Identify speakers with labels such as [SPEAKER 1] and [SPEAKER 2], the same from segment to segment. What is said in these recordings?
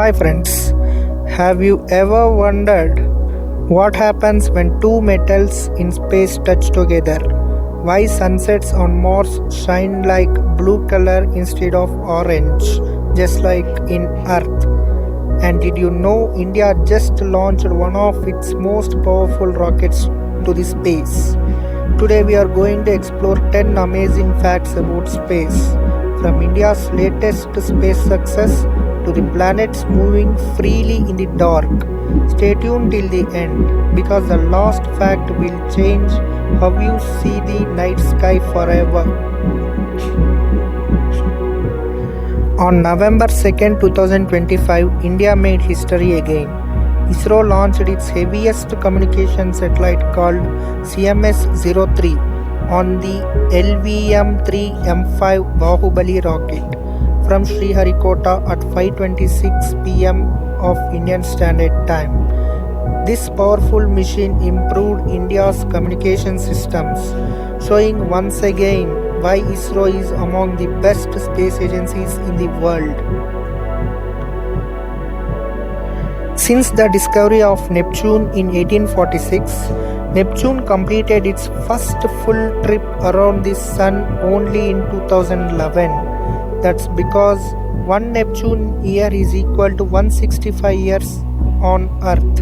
[SPEAKER 1] Hi friends, have you ever wondered what happens when two metals in space touch together? Why sunsets on Mars shine like blue color instead of orange, just like in Earth? And did you know India just launched one of its most powerful rockets to the space? Today we are going to explore 10 amazing facts about space, from India's latest space success to the planets moving freely in the dark. Stay tuned till the end because the last fact will change how you see the night sky forever. On November 2nd, 2025, India made history again. ISRO launched its heaviest communication satellite called CMS-03 on the LVM-3M5 Bahubali rocket from Sriharikota at 5:26 p.m. of Indian Standard Time. This powerful machine improved India's communication systems, showing once again why ISRO is among the best space agencies in the world. Since the discovery of Neptune in 1846, Neptune completed its first full trip around the Sun only in 2011. That's because one Neptune year is equal to 165 years on Earth.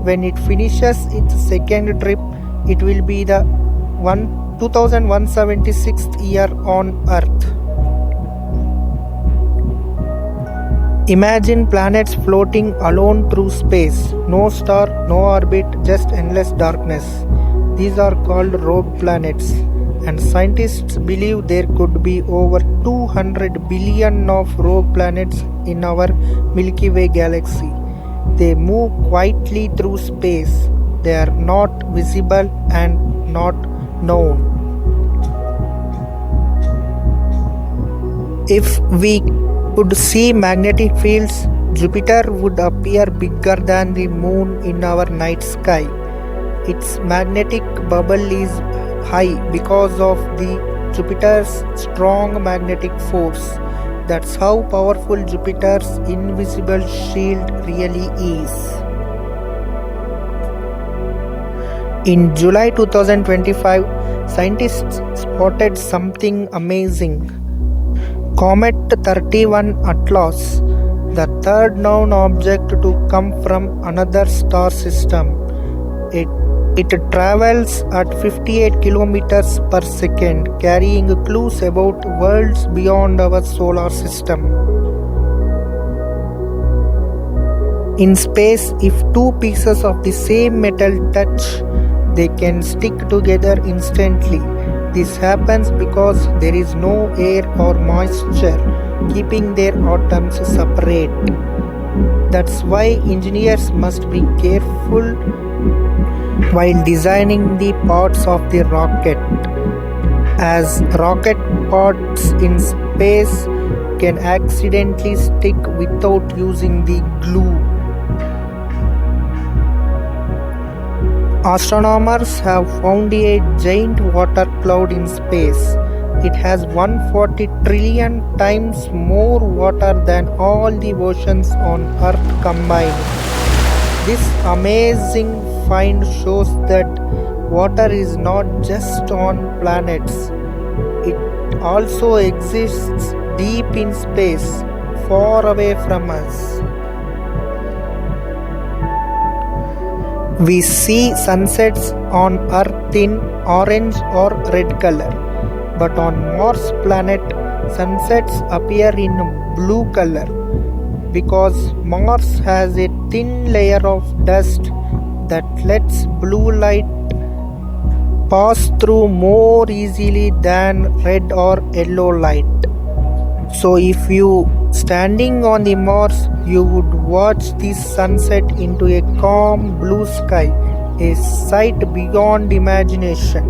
[SPEAKER 1] When it finishes its second trip, it will be the 2176th year on Earth. Imagine planets floating alone through space. No star, no orbit, just endless darkness. These are called rogue planets, and scientists believe there could be over 200 billion of rogue planets in our Milky Way galaxy. They move quietly through space. They are not visible and not known. If we could see magnetic fields, Jupiter would appear bigger than the moon in our night sky. Its magnetic bubble is high because of the Jupiter's strong magnetic force. That's how powerful Jupiter's invisible shield really is. In July 2025, scientists spotted something amazing. Comet 31 Atlas, the third known object to come from another star system. It travels at 58 kilometers per second, carrying clues about worlds beyond our solar system. In space, if two pieces of the same metal touch, they can stick together instantly. This happens because there is no air or moisture keeping their atoms separate. That's why engineers must be careful while designing the parts of the rocket, as rocket parts in space can accidentally stick without using the glue. Astronomers have found a giant water cloud in space. It has 140 trillion times more water than all the oceans on Earth combined. This amazing find shows that water is not just on planets. It also exists deep in space, far away from us. We see sunsets on Earth in orange or red color, but on Mars planet, sunsets appear in blue color because Mars has a thin layer of dust that lets blue light pass through more easily than red or yellow light. So if you standing on the Mars, you would watch the sunset into a calm blue sky, a sight beyond imagination.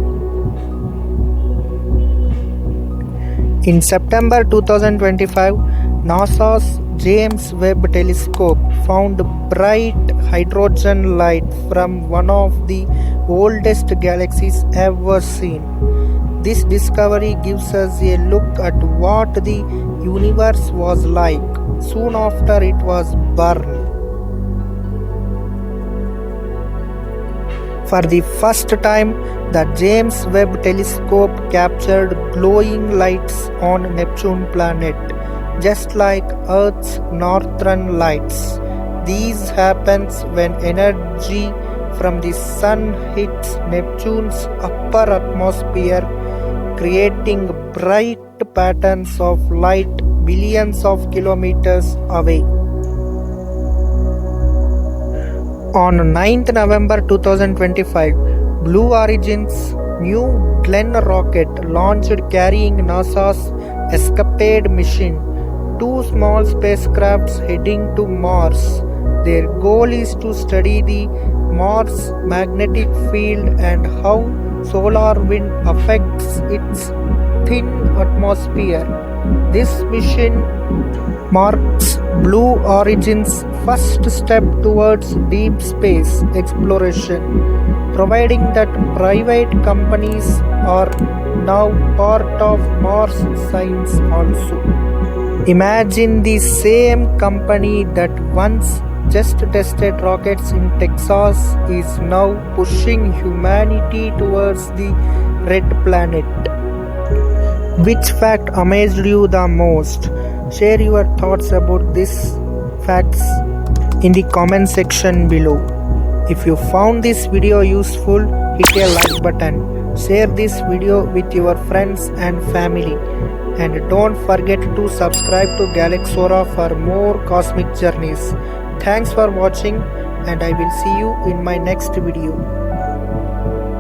[SPEAKER 1] In September 2025, NASA's James Webb Telescope found bright hydrogen light from one of the oldest galaxies ever seen. This discovery gives us a look at what the universe was like soon after it was born. For the first time, the James Webb Telescope captured glowing lights on Neptune planet, just like Earth's northern lights. These happens when energy from the sun hits Neptune's upper atmosphere, creating bright patterns of light billions of kilometers away. On 9th November 2025, Blue Origin's New Glenn rocket launched carrying NASA's Escapade mission, two small spacecrafts heading to Mars. Their goal is to study the Mars magnetic field and how solar wind affects its thin atmosphere. This mission marks Blue Origin's first step towards deep space exploration, providing that private companies are now part of Mars science also. Imagine the same company that once just tested rockets in Texas is now pushing humanity towards the red planet. Which fact amazed you the most? Share your thoughts about these facts in the comment section below. If you found this video useful, hit a like button. Share this video with your friends and family. And don't forget to subscribe to Galaxora for more cosmic journeys. Thanks for watching, and I will see you in my next video.